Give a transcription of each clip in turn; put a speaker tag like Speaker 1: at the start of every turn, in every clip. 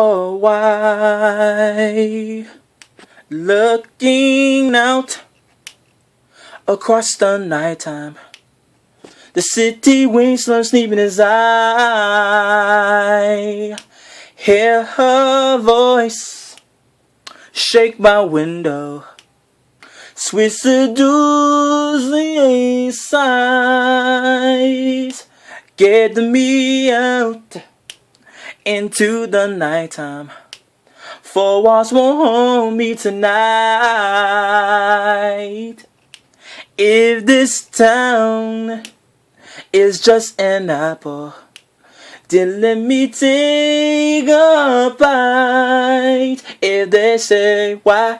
Speaker 1: Oh, why? Looking out across the nighttime, the city winds slow sleep in his eye. Hear her voice shake my window, sweet seducing sighs, get me out into the nighttime. Four walls won't hold me tonight. If this town is just an apple, then let me take a bite. If they say why,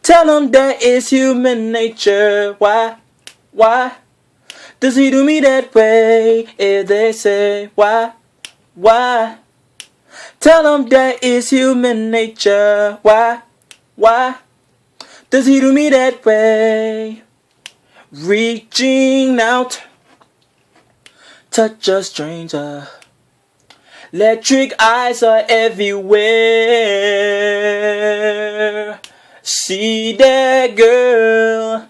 Speaker 1: tell them that it's human nature. Why does he do me that way? If they say why, tell them that it's human nature. Why does he do me that way? Reaching out, touch a stranger. Electric eyes are everywhere. See that girl,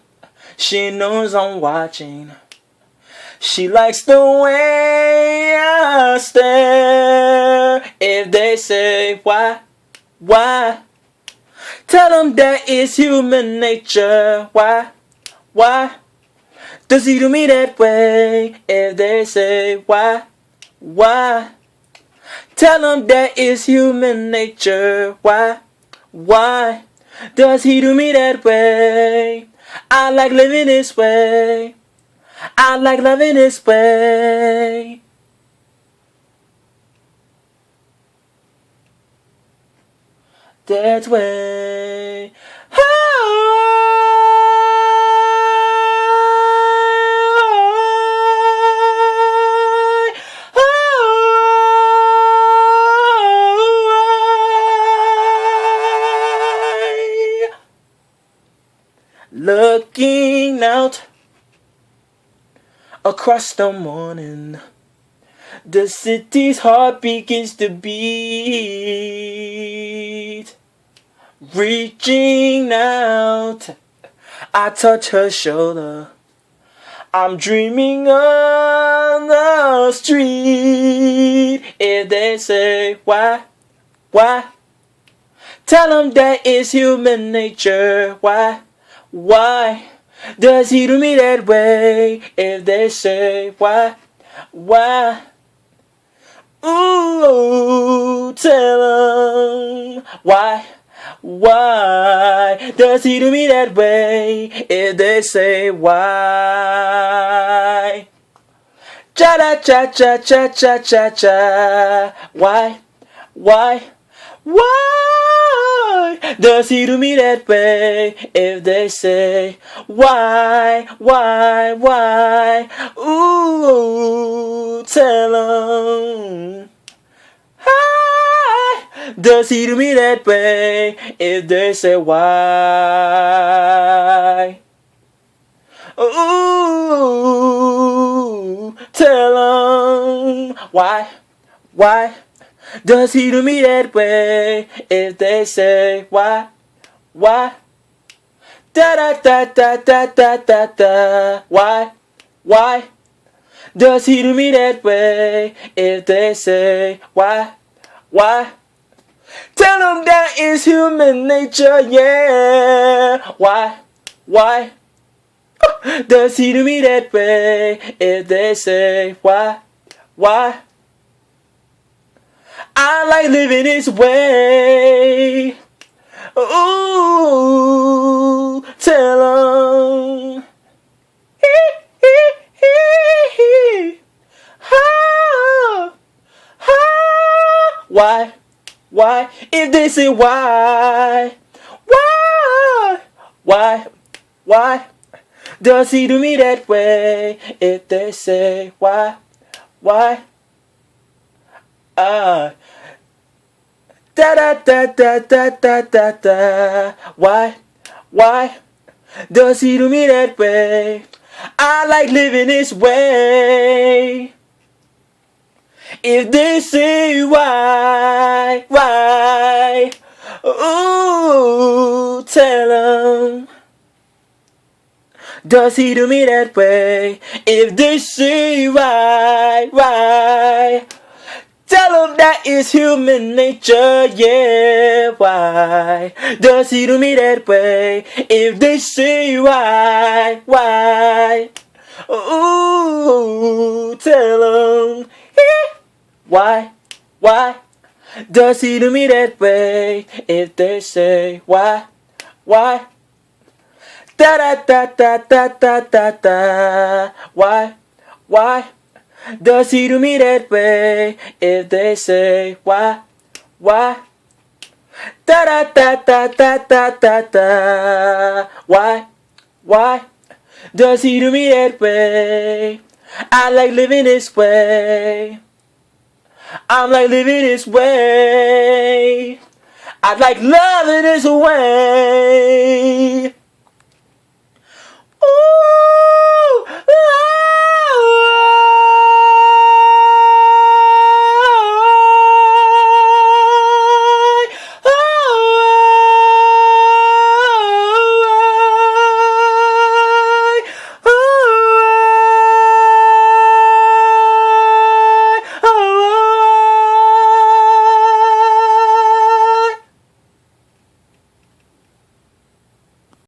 Speaker 1: she knows I'm watching. She likes the way I stare. If they say why, tell them that it's human nature. Why does he do me that way? If they say why, tell them that it's human nature. Why does he do me that way? I like living this way. I like loving this way. That way. Looking out across the morning, the city's heart begins to beat. Reaching out, I touch her shoulder. I'm dreaming on the street. If they say why, tell them that it's human nature. Why does he do me that way? If they say why, ooh, tell them why does he do me that way? If they say why, cha cha cha cha cha cha cha, why does he do me that way? If they say why, ooh, tell them. Does he do me that way? If they say why, ooh, tell them. Why does he do me that way? If they say why, da da da da da da da da, why does he do me that way? If they say why, tell them that it's human nature, yeah. Why does he do me that way? If they say why, I like living this way. Ooh, tell them. Why? If they say why does he do me that way? If they say why, da da da da da da da da, why does he do me that way? I like living this way. If they say why, ooh, tell them. Does he do me that way? If they say why, tell them that is human nature, yeah, why? Does he do me that way? If they say why? Ooh, tell them, why? Does he do me that way? If they say why? Da da da da da da da da. Why? Does he do me that way? If they say why? Da da da da da da da da. Why? Does he do me that way? I like living this way. I'm like living this way. I like loving this way.